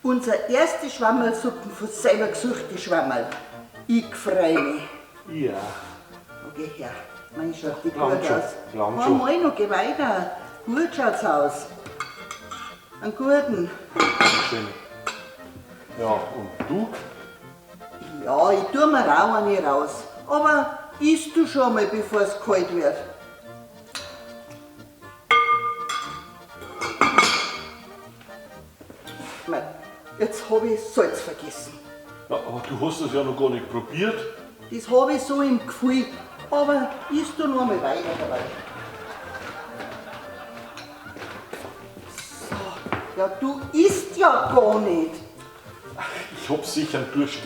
Unser erste Schwammerlsuppen von selber gesuchte Schwammerl. Ich freu mich. Ja. Okay, her. Mein, schaut die gut Lang schon, aus. lang schon. Mal noch, geh weiter. Gut schaut's aus. Einen guten. Schön. Ja, und du? Ja, ich tue mir auch eine raus. Aber isst du schon mal, bevor es kalt wird. Mei, jetzt habe ich Salz vergessen. Ja, aber du hast es ja noch gar nicht probiert. Das habe ich so im Gefühl. Aber isst du noch mal weiter dabei. So, ja, du isst ja gar nicht. Ich hab sicher einen Durst.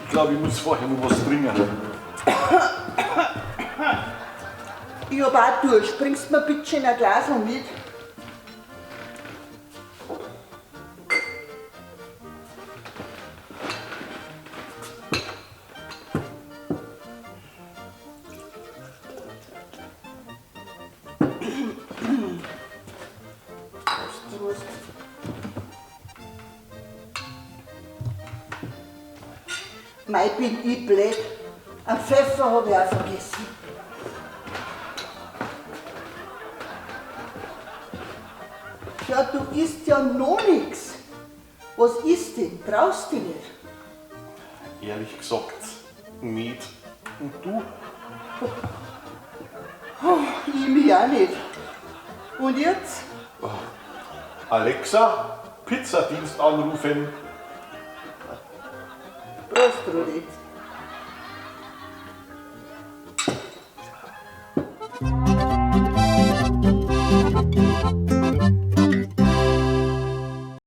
Ich glaube, ich muss vorher noch was trinken. Ich hab auch Durst. Bringst mir bitte schön ein Glas mit? Prost. Mei, bin ich blöd. Einen Pfeffer habe ich auch vergessen. Ja, du isst ja noch nichts. Was isst denn? Traust du dich nicht? Ehrlich gesagt, nicht. Und du? Ich mich auch nicht. Und jetzt? Alexa, Pizzadienst anrufen. Prost, Rudi.